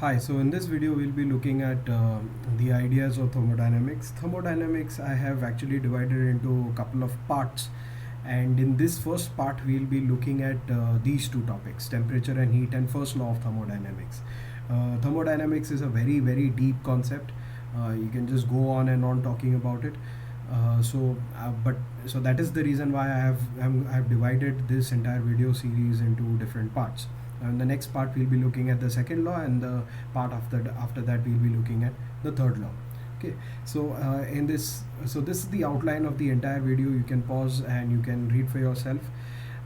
Hi, so in this video we'll be looking at the ideas of thermodynamics. Thermodynamics I have actually divided into a couple of parts, and in this first part we'll be looking at these two topics, temperature and heat and first law of thermodynamics. Thermodynamics is a very deep concept. You can just go on and on talking about it. So that is the reason why I've divided this entire video series into different parts. And the next part we'll be looking at the second law, and the part after that we'll be looking at the third law. Okay, so this is the outline of the entire video. You can pause and you can read for yourself.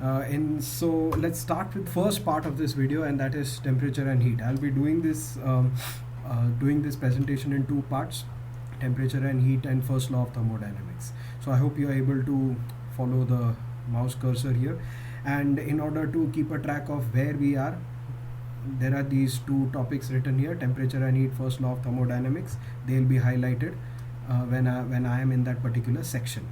And so let's start with first part of this video, and that is temperature and heat. I'll be doing this presentation in two parts: temperature and heat and first law of thermodynamics. So I hope you are able to follow the mouse cursor here. And in order to keep a track of where we are, there are these two topics written here: temperature and heat, first law of thermodynamics. They'll be highlighted when I am in that particular section.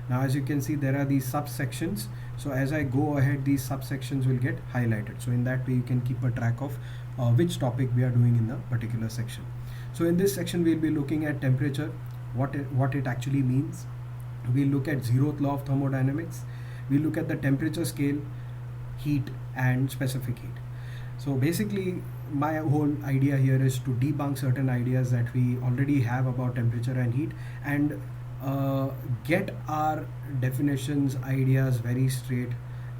Now as you can see, there are these subsections. So as I go ahead, these subsections will get highlighted. So in that way you can keep a track of which topic we are doing in the particular section. So in this section we'll be looking at temperature, what it actually means. We'll look at zeroth law of thermodynamics. We look at the temperature scale, heat and specific heat. So basically my whole idea here is to debunk certain ideas that we already have about temperature and heat, and get our definitions, ideas very straight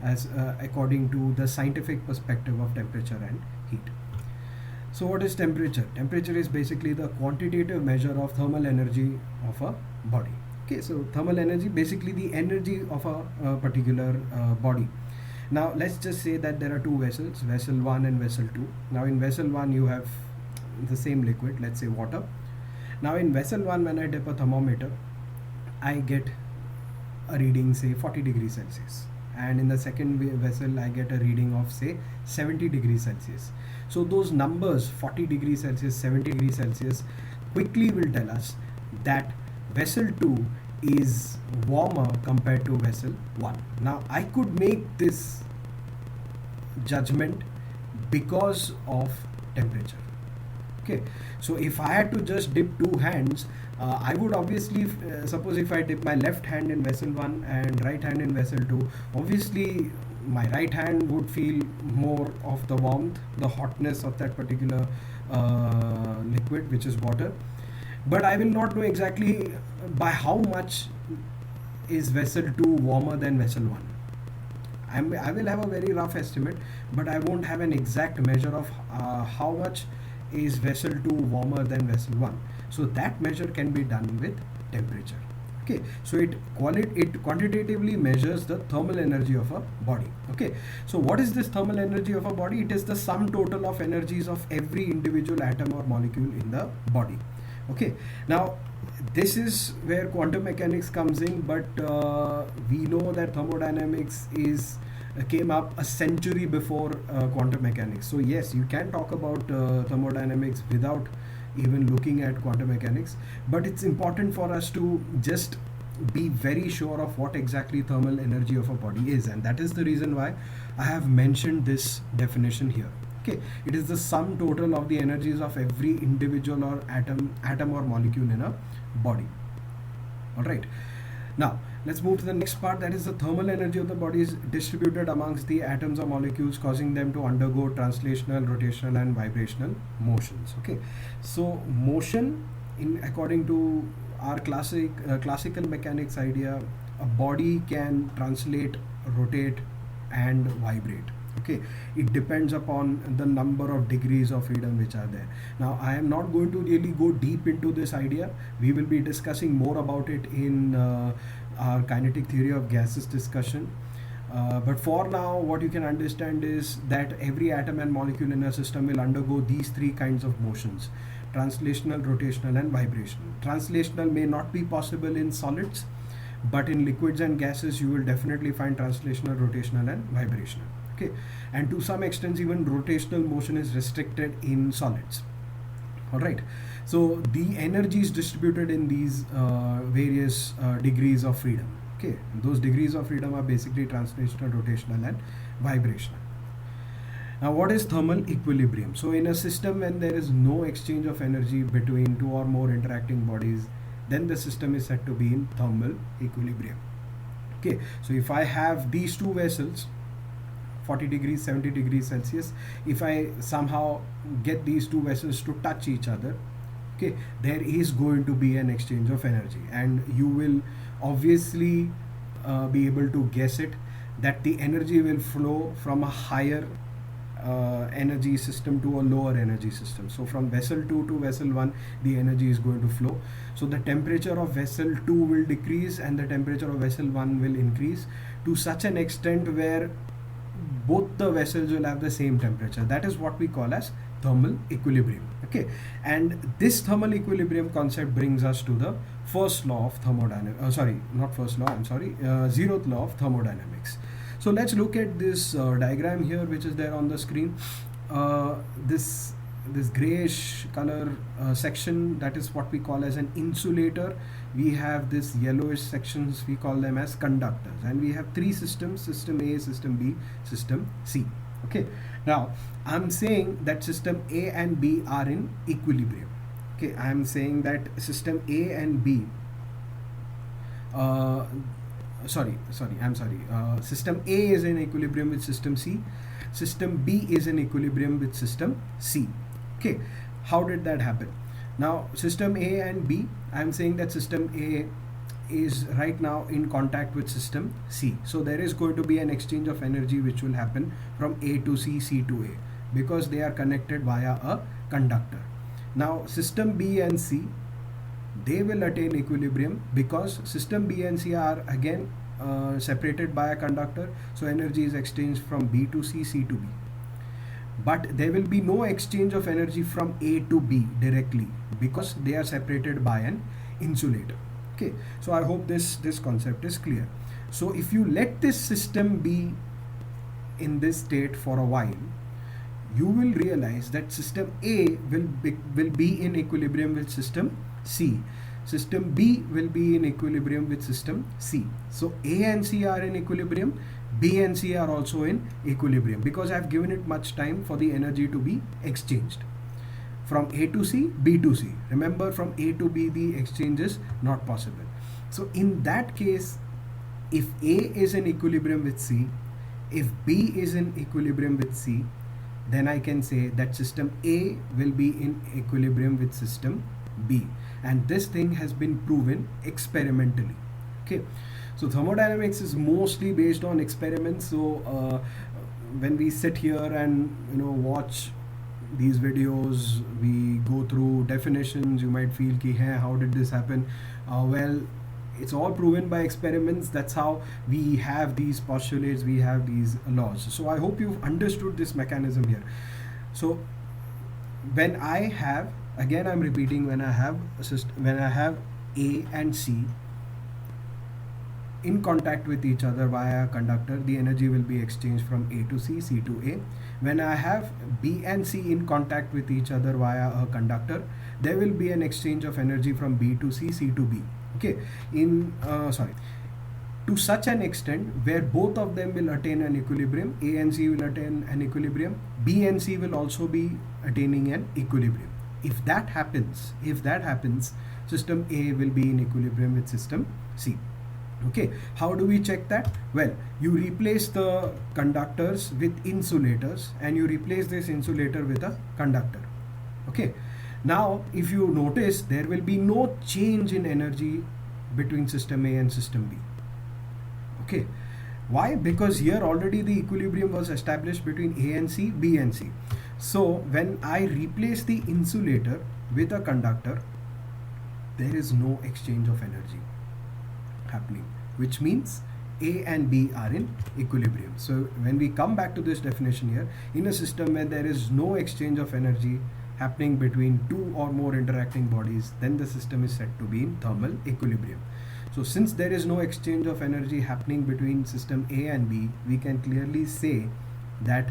as according to the scientific perspective of temperature and heat. So what is temperature? Temperature is basically the quantitative measure of thermal energy of a body. Okay, so thermal energy, basically the energy of a particular body. Now let's just say that there are two vessels, vessel 1 and vessel 2. Now in vessel 1 you have the same liquid, let's say water. Now in vessel 1, when I dip a thermometer, I get a reading, say 40 degrees Celsius, and in the second vessel I get a reading of, say, 70 degrees Celsius. So those numbers, 40 degrees Celsius, 70 degrees Celsius, quickly will tell us that vessel 2 is warmer compared to vessel 1. Now I could make this judgment because of temperature. Okay, so if I had to just dip two hands, I would obviously, suppose if I dip my left hand in vessel 1 and right hand in vessel 2, obviously my right hand would feel more of the warmth, the hotness of that particular liquid, which is water. But I will not know exactly by how much is vessel 2 warmer than vessel 1. I will have a very rough estimate, but I won't have an exact measure of how much is vessel 2 warmer than vessel 1. So that measure can be done with temperature. Okay, so it quantitatively measures the thermal energy of a body. Okay, so what is this thermal energy of a body? It is the sum total of energies of every individual atom or molecule in the body. Okay, now this is where quantum mechanics comes in, but we know that thermodynamics came up a century before quantum mechanics. So yes, you can talk about thermodynamics without even looking at quantum mechanics, but it's important for us to just be very sure of what exactly thermal energy of a body is, and that is the reason why I have mentioned this definition here. Okay, it is the sum total of the energies of every individual or atom or molecule in a body. All right, now let's move to the next part, that is the thermal energy of the body is distributed amongst the atoms or molecules, causing them to undergo translational, rotational and vibrational motions. Okay, so motion, in according to our classical mechanics idea, a body can translate, rotate and vibrate. Okay, it depends upon the number of degrees of freedom which are there. Now I am not going to really go deep into this idea. We will be discussing more about it in our kinetic theory of gases discussion, but for now what you can understand is that every atom and molecule in a system will undergo these three kinds of motions: translational, rotational and vibrational. Translational may not be possible in solids, but in liquids and gases you will definitely find translational, rotational and vibrational. Okay, and to some extent even rotational motion is restricted in solids. All right, so the energy is distributed in these various degrees of freedom. Okay, those degrees of freedom are basically translational, rotational and vibrational. Now, what is thermal equilibrium? So, in a system when there is no exchange of energy between two or more interacting bodies, then the system is said to be in thermal equilibrium. Okay, so if I have these two vessels, 40 degrees, 70 degrees Celsius, if I somehow get these two vessels to touch each other, okay, there is going to be an exchange of energy, and you will obviously be able to guess it, that the energy will flow from a higher energy system to a lower energy system. So from vessel 2 to vessel 1, the energy is going to flow. So the temperature of vessel 2 will decrease and the temperature of vessel 1 will increase to such an extent where both the vessels will have the same temperature. That is what we call as thermal equilibrium. Okay, and this thermal equilibrium concept brings us to the first law of thermodynamics. Zeroth law of thermodynamics. So let's look at this diagram here, which is there on the screen. This grayish color section, that is what we call as an insulator. We have this yellowish sections, we call them as conductors, and we have three systems: system A, system B, system C. Okay, now I'm saying that system A and B are in equilibrium. Okay, I'm saying that system A and B system A is in equilibrium with system C, system B is in equilibrium with system C. Okay, how did that happen? Now system A and B, I'm saying that system A is right now in contact with system C, so there is going to be an exchange of energy which will happen from A to C, C to A, because they are connected via a conductor. Now system B and C, they will attain equilibrium because system B and C are again separated by a conductor, so energy is exchanged from B to C, C to B. But there will be no exchange of energy from A to B directly because they are separated by an insulator. Okay, so I hope this concept is clear. So if you let this system be in this state for a while, you will realize that system A will be in equilibrium with system C. System B will be in equilibrium with system C. So A and C are in equilibrium, B and C are also in equilibrium, because I have given it much time for the energy to be exchanged. From A to C, B to C. Remember, from A to B the exchange is not possible. So in that case, if A is in equilibrium with C, if B is in equilibrium with C, then I can say that system A will be in equilibrium with system B, and this thing has been proven experimentally. Okay, so thermodynamics is mostly based on experiments. So when we sit here and watch these videos, we go through definitions, you might feel ki, hey, how did this happen? Well, it's all proven by experiments. That's how we have these postulates, we have these laws. So I hope you've understood this mechanism here. So when I have, again I'm repeating, when I have A and C in contact with each other via a conductor, the energy will be exchanged from A to C, C to A. When I have B and C in contact with each other via a conductor, there will be an exchange of energy from B to C, C to B. Okay, to such an extent where both of them will attain an equilibrium. A and C will attain an equilibrium, B and C will also be attaining an equilibrium. If that happens, system A will be in equilibrium with system C. Okay, how do we check that? Well, you replace the conductors with insulators, and you replace this insulator with a conductor. Okay, now if you notice, there will be no change in energy between system A and system B. Okay, why? Because here already the equilibrium was established between A and C, B and C. So when I replace the insulator with a conductor, there is no exchange of energy happening, which means A and B are in equilibrium. So when we come back to this definition here, in a system where there is no exchange of energy happening between two or more interacting bodies, then the system is said to be in thermal equilibrium. So since there is no exchange of energy happening between system A and B, we can clearly say that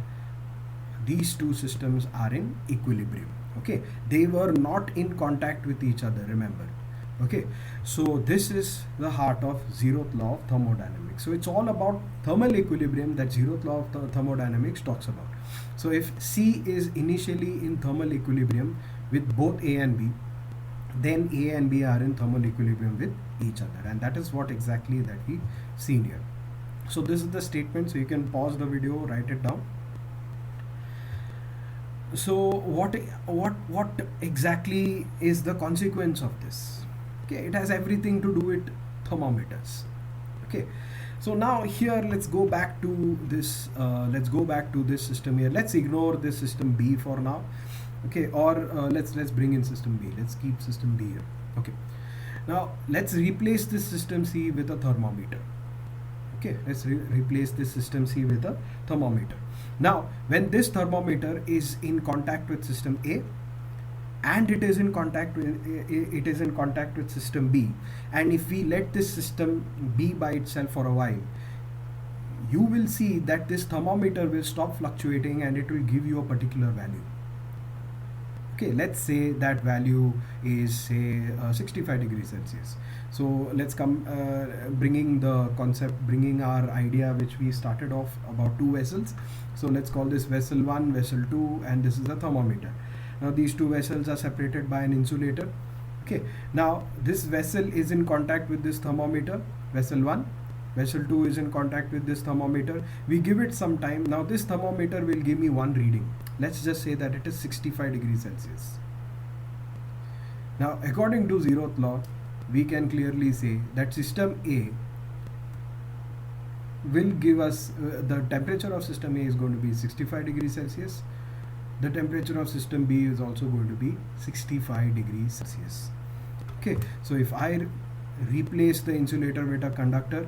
these two systems are in equilibrium. Okay, they were not in contact with each other, remember. Okay, so this is the heart of zeroth law of thermodynamics. So it's all about thermal equilibrium that zeroth law of thermodynamics talks about. So if C is initially in thermal equilibrium with both A and B, then A and B are in thermal equilibrium with each other, and that is what exactly that we seen here. So this is the statement, so you can pause the video, write it down. So what exactly is the consequence of this? Okay, it has everything to do with thermometers. Okay, so now here let's go back to this system here. Let's ignore this system B for now. Okay, or let's bring in system B. Let's keep system B here. Okay, now let's replace this system C with a thermometer. Okay, let's replace this system C with a thermometer. Now when this thermometer is in contact with system A, and it is in contact with system B, and if we let this system B by itself for a while, you will see that this thermometer will stop fluctuating and it will give you a particular value. Okay, let's say that value is say 65 degrees Celsius. So let's come bringing our idea which we started off about two vessels. So let's call this vessel 1, vessel 2, and this is a thermometer. Now these two vessels are separated by an insulator. Okay, now this vessel is in contact with this thermometer, vessel 1. Vessel 2 is in contact with this thermometer. We give it some time. Now this thermometer will give me one reading. Let's just say that it is 65 degrees Celsius. Now according to zeroth law, we can clearly say that system A will give us the temperature of system A is going to be 65 degrees Celsius. The temperature of system B is also going to be 65 degrees Celsius. Okay, so if I replace the insulator with a conductor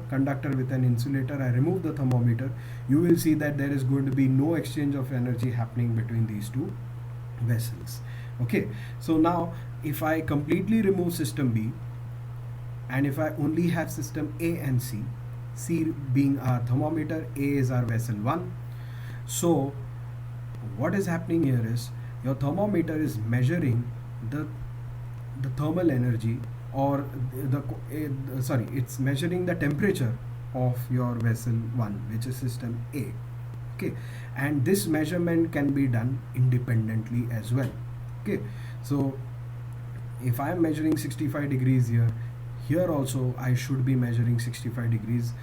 with an insulator, I remove the thermometer, you will see that there is going to be no exchange of energy happening between these two vessels. Okay, so now if I completely remove system B and if I only have system A and C, C being our thermometer, A is our vessel 1. So what is happening here is your thermometer is measuring the thermal energy, or it's measuring the temperature of your vessel 1, which is system A. Okay, and this measurement can be done independently as well. Okay, so if I am measuring 65 degrees here also I should be measuring 65 degrees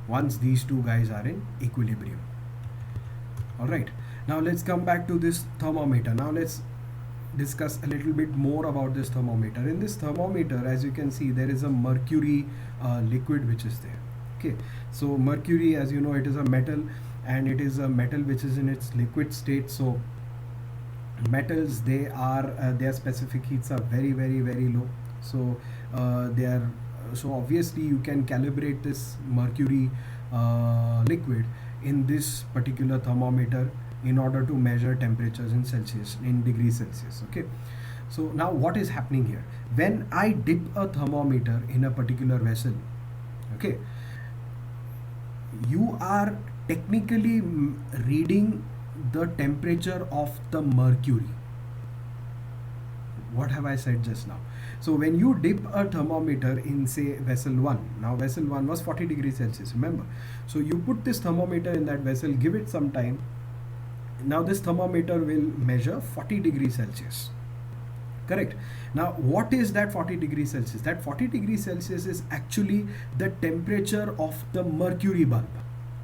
once these two guys are in equilibrium. Alright, now let's come back to this thermometer. Now let's discuss a little bit more about this thermometer. In this thermometer, as you can see, there is a mercury liquid which is there. Okay, so mercury, as you know, it is a metal, and it is a metal which is in its liquid state. So metals, their specific heats are very low. So so obviously you can calibrate this mercury liquid in this particular thermometer in order to measure temperatures in Celsius, in degrees Celsius. Okay, so now what is happening here? When I dip a thermometer in a particular vessel, okay, you are technically reading the temperature of the mercury. What have I said just now? So when you dip a thermometer in say vessel 1, now vessel 1 was 40 degrees Celsius, remember. So you put this thermometer in that vessel, give it some time. Now this thermometer will measure 40 degrees Celsius. Correct. Now what is that 40 degrees Celsius? That 40 degrees Celsius is actually the temperature of the mercury bulb.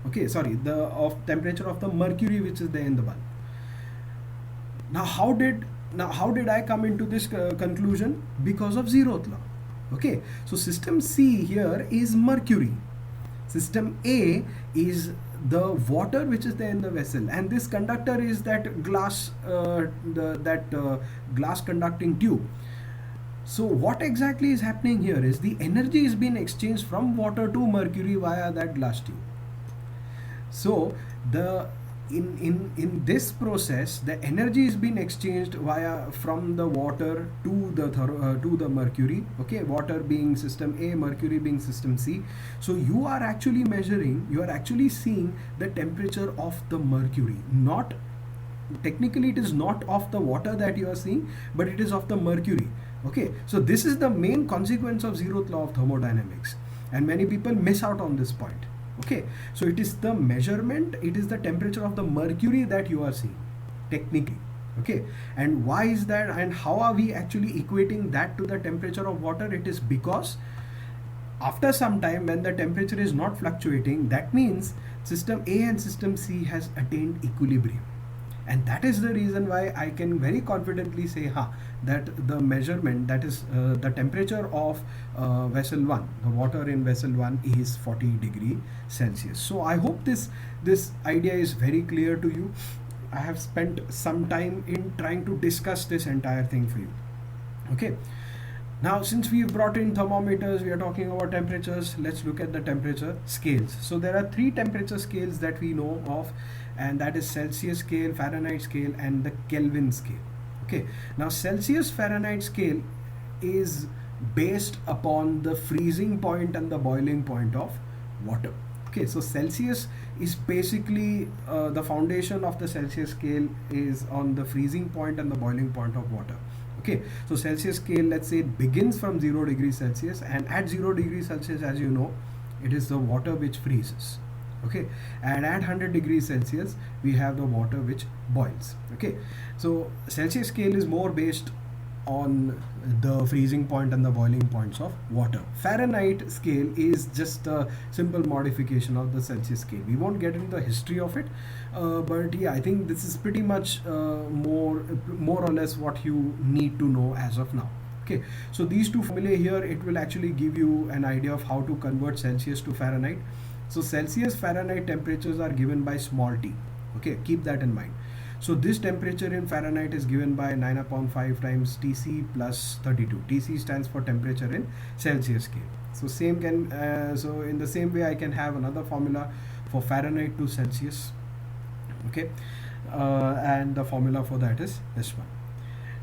Okay, sorry, the temperature of the mercury which is there in the bulb. Now how did I come into this conclusion? Because of zeroth law. Okay, so system C here is mercury. System A is the water which is there in the vessel, and this conductor is that glass glass conducting tube. So what exactly is happening here is the energy is being exchanged from water to mercury via that glass tube. So in this process, the energy is being exchanged from the water to the mercury. Okay, water being system A, mercury being system C. So you are actually seeing the temperature of the mercury. Not technically, it is not of the water that you are seeing, but it is of the mercury. Okay, so this is the main consequence of zeroth law of thermodynamics, and many people miss out on this point. Okay, so it is the measurement, it is the temperature of the mercury that you are seeing technically. Okay, and why is that, and how are we actually equating that to the temperature of water? It is because after some time, when the temperature is not fluctuating, that means system A and system C has attained equilibrium. And that is the reason why I can very confidently say that the measurement, that is the temperature of vessel 1, the water in vessel 1 is 40 degree Celsius. So I hope this idea is very clear to you. I have spent some time in trying to discuss this entire thing for you. Okay, now since we've brought in thermometers, we are talking about temperatures, let's look at the temperature scales. So there are three temperature scales that we know of, and that is Celsius scale, Fahrenheit scale, and the Kelvin scale. Okay, now Celsius Fahrenheit scale is based upon the freezing point and the boiling point of water. Okay, so Celsius is basically the foundation of the Celsius scale is on the freezing point and the boiling point of water. Okay, so Celsius scale, let's say, it begins from 0 degrees Celsius, and at 0 degrees Celsius, as you know, it is the water which freezes. Okay, and at 100 degrees Celsius we have the water which boils. Okay, so Celsius scale is more based on the freezing point and the boiling points of water. Fahrenheit scale is just a simple modification of the Celsius scale. We won't get into the history of it, but yeah, I think this is pretty much more or less what you need to know as of now. Okay, so these two formulae here, it will actually give you an idea of how to convert Celsius to Fahrenheit. So Celsius Fahrenheit temperatures are given by small t. Okay, keep that in mind. So this temperature in Fahrenheit is given by 9 upon 5 times Tc plus 32. Tc stands for temperature in Celsius scale. So so in the same way I can have another formula for Fahrenheit to Celsius. Okay, and the formula for that is this one.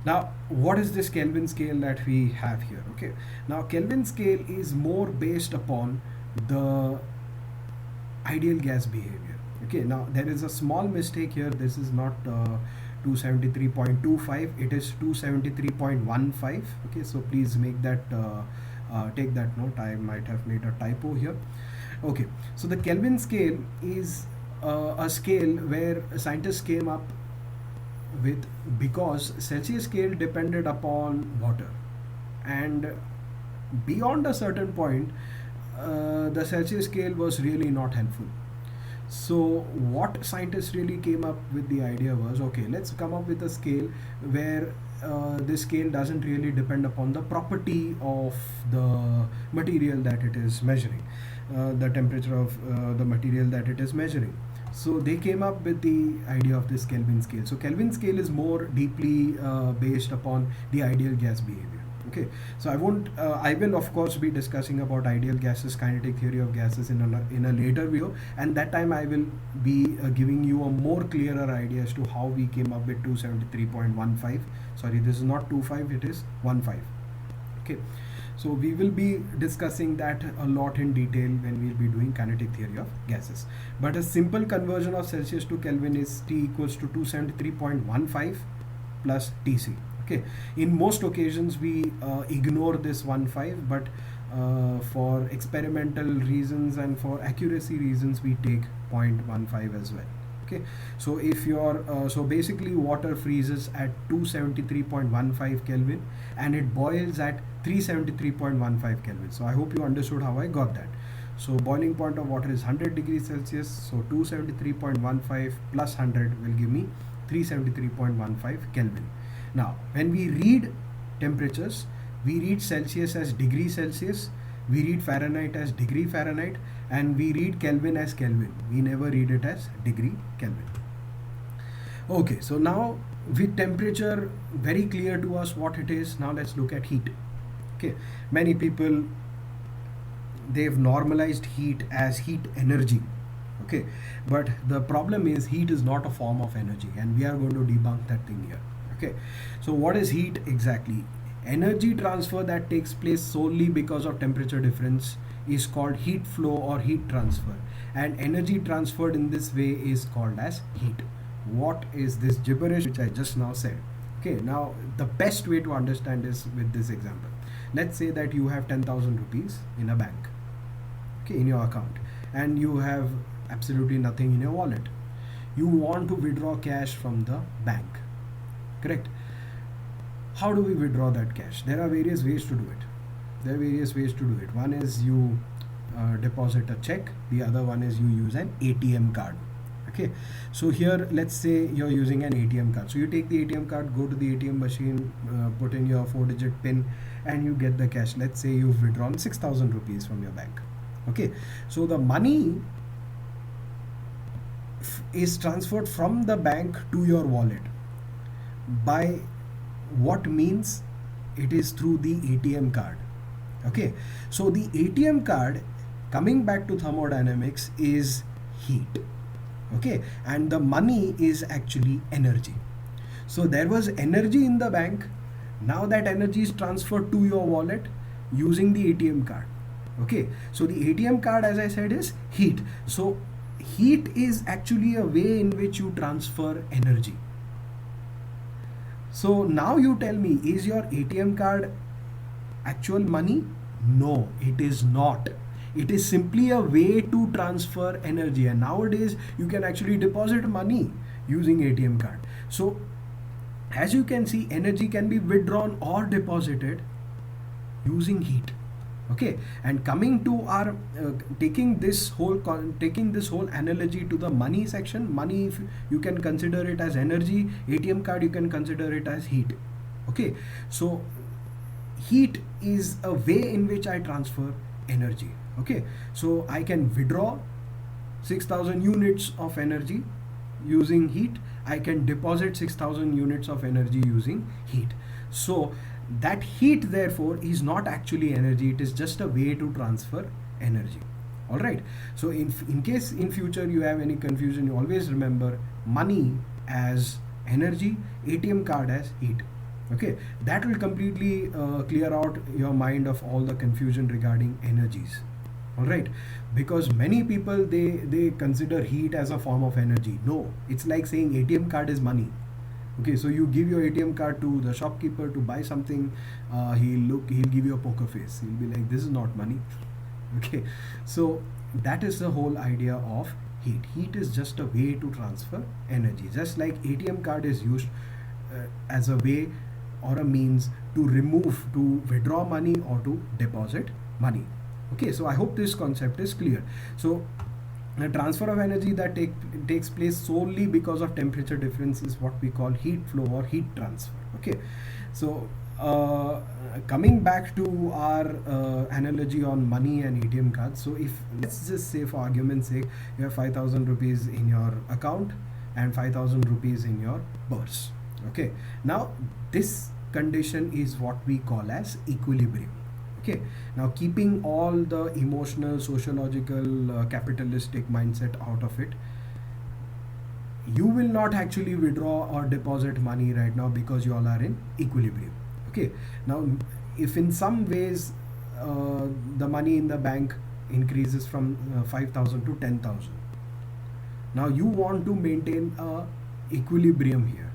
Now, what is this Kelvin scale that we have here? Okay, now Kelvin scale is more based upon the ideal gas behavior. Okay, now there is a small mistake here. This is not 273.25, it is 273.15. Okay, so please make that take that note. I might have made a typo here. Okay, so the Kelvin scale is a scale where scientists came up with, because Celsius scale depended upon water, and beyond a certain point the Celsius scale was really not helpful. So what scientists really came up with the idea was, okay, let's come up with a scale where this scale doesn't really depend upon the property of the material that it is measuring, the temperature of the material that it is measuring. So they came up with the idea of this Kelvin scale. So Kelvin scale is more deeply based upon the ideal gas behavior. Okay, so I will of course be discussing about ideal gases, kinetic theory of gases in a later video, and that time I will be giving you a more clearer idea as to how we came up with 273.15. Sorry, this is not 25, it is 15. Okay, so we will be discussing that a lot in detail when we will be doing kinetic theory of gases. But a simple conversion of Celsius to Kelvin is T equals to 273.15 plus Tc. Okay, in most occasions we ignore this 15, but for experimental reasons and for accuracy reasons we take 0.15 as well. Okay, so if you're so basically water freezes at 273.15 Kelvin and it boils at 373.15 Kelvin. So I hope you understood how I got that. So boiling point of water is 100 degrees Celsius, so 273.15 plus 100 will give me 373.15 Kelvin. Now, when we read temperatures, we read Celsius as degree Celsius, we read Fahrenheit as degree Fahrenheit, and we read Kelvin as Kelvin. We never read it as degree Kelvin. Okay, so now with temperature very clear to us what it is, now let's look at heat. Okay, many people, they've normalized heat as heat energy. Okay, but the problem is heat is not a form of energy, and we are going to debunk that thing here. Okay, so what is heat exactly? Energy transfer that takes place solely because of temperature difference is called heat flow or heat transfer, and energy transferred in this way is called as heat. What is this gibberish which I just now said? Okay, now the best way to understand is with this example. Let's say that you have 10,000 rupees in a bank, okay, in your account, and you have absolutely nothing in your wallet. You want to withdraw cash from the bank, correct? How do we withdraw that cash? There are various ways to do it. One is you deposit a check, the other one is you use an ATM card. Okay, so here let's say you're using an ATM card. So you take the ATM card, go to the ATM machine, put in your 4-digit pin, and you get the cash. Let's say you've withdrawn 6,000 rupees from your bank. Okay, so the money is transferred from the bank to your wallet. By what means? It is through the ATM card. Okay, so the ATM card, coming back to thermodynamics, is heat. Okay, and the money is actually energy. So there was energy in the bank. Now that energy is transferred to your wallet using the ATM card. Okay, so the ATM card, as I said, is heat. So heat is actually a way in which you transfer energy. So now you tell me, is your ATM card actual money? No, it is not. It is simply a way to transfer energy, and nowadays you can actually deposit money using ATM card. So as you can see, energy can be withdrawn or deposited using heat. Okay, and coming to our taking this whole analogy to the money section. Money, if you can consider it as energy, ATM card you can consider it as heat. Okay, so heat is a way in which I transfer energy. Okay, so I can withdraw 6,000 units of energy using heat. I can deposit 6,000 units of energy using heat. So that heat therefore is not actually energy, it is just a way to transfer energy. All right, so in case in future you have any confusion, you always remember money as energy, ATM card as heat. Okay, that will completely clear out your mind of all the confusion regarding energies. All right, because many people they consider heat as a form of energy. No, it's like saying ATM card is money. Okay, so you give your ATM card to the shopkeeper to buy something, he'll give you a poker face. He'll be like, this is not money. Okay, so that is the whole idea of heat. Heat is just a way to transfer energy, just like ATM card is used as a way or a means to withdraw money or to deposit money. Okay, so I hope this concept is clear. So the transfer of energy that takes place solely because of temperature difference is what we call heat flow or heat transfer. Okay, so coming back to our analogy on money and ATM cards. So if, let's just say for argument's sake, you have 5,000 rupees in your account and 5,000 rupees in your purse. Okay, now this condition is what we call as equilibrium. Okay, now keeping all the emotional, sociological, capitalistic mindset out of it, you will not actually withdraw or deposit money right now because you all are in equilibrium. Okay, now if in some ways the money in the bank increases from 5,000 to 10,000, now you want to maintain a equilibrium here.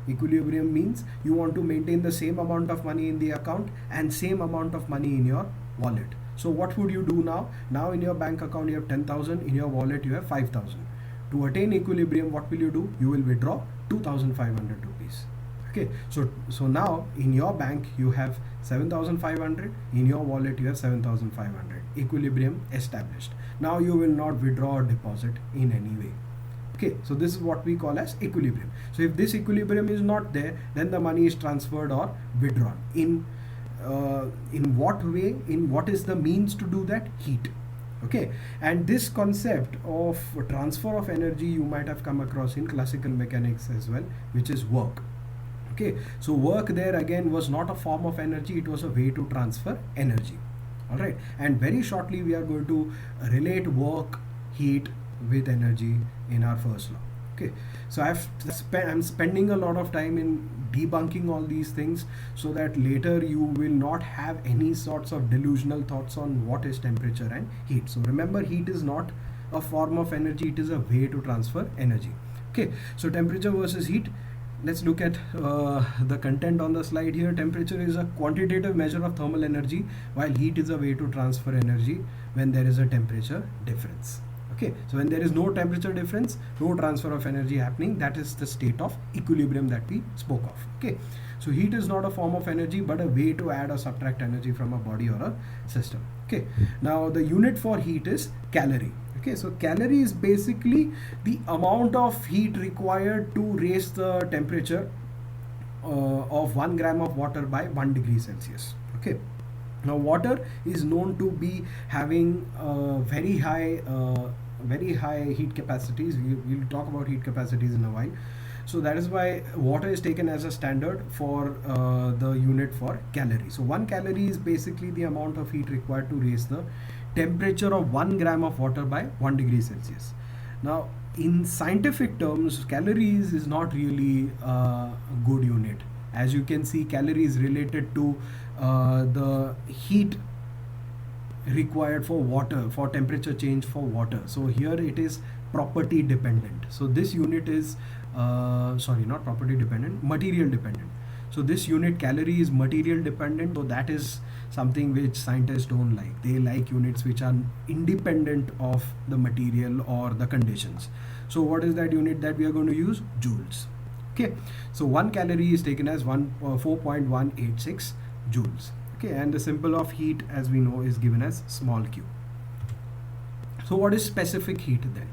Equilibrium means you want to maintain the same amount of money in the account and same amount of money in your wallet. So what would you do now? Now in your bank account you have 10,000, in your wallet you have 5,000. To attain equilibrium, what will you do? You will withdraw 2,500 rupees. Okay, so now in your bank you have 7,500, in your wallet you have 7,500. Equilibrium established. Now you will not withdraw or deposit in any way. Okay, so this is what we call as equilibrium. So if this equilibrium is not there, then the money is transferred or withdrawn. In what way? In what is the means to do that? Heat. Okay, and this concept of transfer of energy you might have come across in classical mechanics as well, which is work. Okay, so work there again was not a form of energy, it was a way to transfer energy. All right, and very shortly we are going to relate work, heat with energy in our first law. Okay, so I'm spending a lot of time in debunking all these things so that later you will not have any sorts of delusional thoughts on what is temperature and heat. So remember, heat is not a form of energy, it is a way to transfer energy. Okay, so temperature versus heat. let's look at the content on the slide here. Temperature is a quantitative measure of thermal energy, while heat is a way to transfer energy when there is a temperature difference. Okay, so when there is no temperature difference, no transfer of energy happening, that is the state of equilibrium that we spoke of. Okay, so heat is not a form of energy but a way to add or subtract energy from a body or a system. Okay, now the unit for heat is calorie. Okay, so calorie is basically the amount of heat required to raise the temperature of 1 gram of water by 1 degree Celsius. Okay, now water is known to be having very high heat capacities. We'll talk about heat capacities in a while. So that is why water is taken as a standard for the unit for calorie. So 1 calorie is basically the amount of heat required to raise the temperature of 1 gram of water by 1 degree Celsius. Now in scientific terms, calories is not really a good unit. As you can see, calories related to the heat required for water, for temperature change for water. So here it is property dependent. So this unit is sorry, not property dependent, material dependent. So this unit calorie is material dependent. So that is something which scientists don't like. They like units which are independent of the material or the conditions. So what is that unit that we are going to use? Joules. Okay, so 1 calorie is taken as 4.186 joules. Okay, and the symbol of heat, as we know, is given as small q. So what is specific heat then?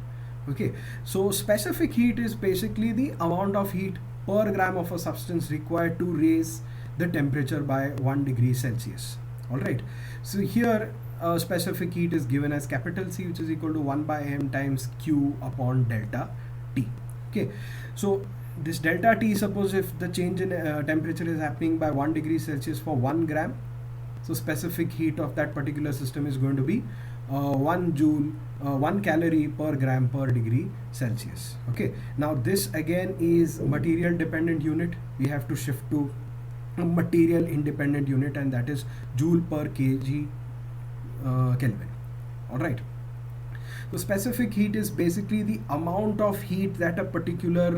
Okay, so specific heat is basically the amount of heat per gram of a substance required to raise the temperature by 1 degree Celsius. All right, so here specific heat is given as capital C, which is equal to 1 by m times q upon delta T. Okay, so this delta T, suppose if the change in temperature is happening by 1 degree Celsius for 1 gram, so specific heat of that particular system is going to be 1 joule, 1 calorie per gram per degree Celsius. Okay, now this again is material dependent unit. We have to shift to a material independent unit, and that is joule per kg Kelvin. All right. So specific heat is basically the amount of heat that a particular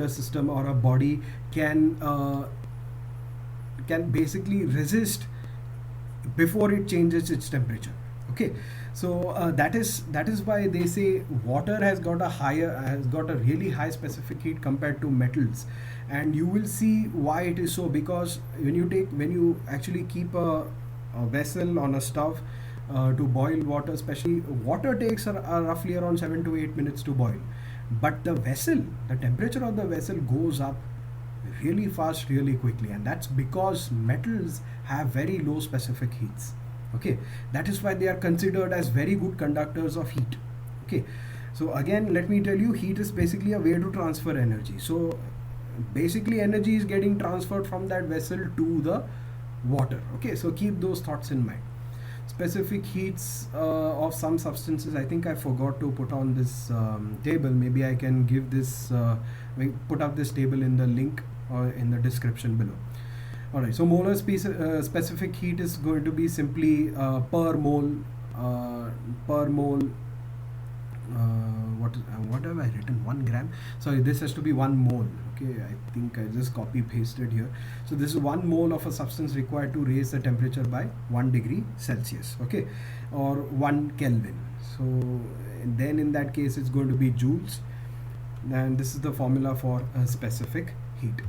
system or a body can basically resist before it changes its temperature. Okay, so that is why they say water has got a really high specific heat compared to metals, and you will see why it is so. Because when you actually keep a vessel on a stove to boil water, especially water takes roughly around 7 to 8 minutes to boil, but the temperature of the vessel goes up really fast, really quickly, and that's because metals have very low specific heats. Okay, that is why they are considered as very good conductors of heat. Okay, so again, let me tell you, heat is basically a way to transfer energy. So basically energy is getting transferred from that vessel to the water. Okay, so keep those thoughts in mind. Specific heats of some substances, I think I forgot to put on this table. Maybe I can give this put up this table in the link or in the description below. Alright, so molar specific heat is going to be simply per mole what have I written, 1 gram. Sorry, this has to be 1 mole. Okay, I think I just copy pasted here. So this is 1 mole of a substance required to raise the temperature by 1 degree Celsius. Okay, or 1 Kelvin. So then in that case it's going to be joules, and this is the formula for specific heat.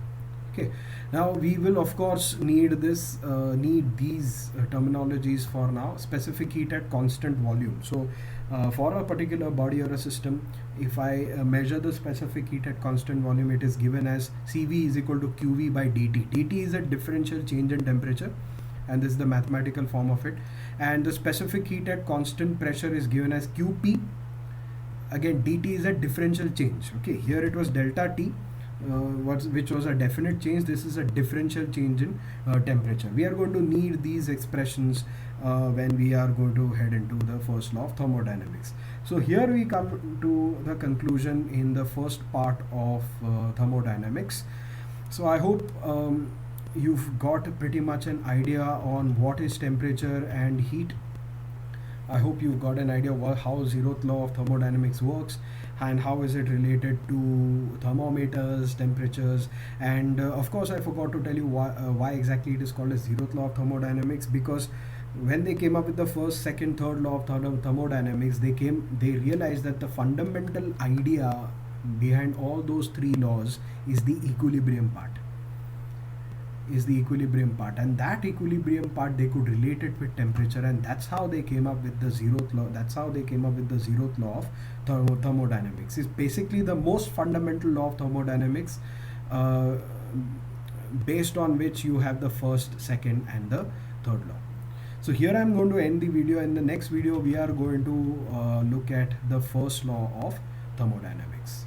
Okay, now we will of course need these terminologies for now. Specific heat at constant volume. So for a particular body or a system, if I measure the specific heat at constant volume, it is given as Cv is equal to Qv by dt. dt is a differential change in temperature, and this is the mathematical form of it. And the specific heat at constant pressure is given as Qp. Again, dt is a differential change. Okay, here it was delta T, which was a definite change. This is a differential change in temperature. We are going to need these expressions when we are going to head into the first law of thermodynamics. So here we come to the conclusion in the first part of thermodynamics. So I hope you've got pretty much an idea on what is temperature and heat. I hope you've got an idea how zeroth law of thermodynamics works and how is it related to thermometers, temperatures, and of course I forgot to tell you why exactly it is called as zeroth law of thermodynamics, because when they came up with the first, second, third law of thermodynamics, they realized that the fundamental idea behind all those three laws is the equilibrium part, and that equilibrium part they could relate it with temperature, and that's how they came up with the zeroth law of thermodynamics. It's basically the most fundamental law of thermodynamics, uh, based on which you have the first, second, and the third law. So here I'm going to end the video. In the next video we are going to look at the first law of thermodynamics.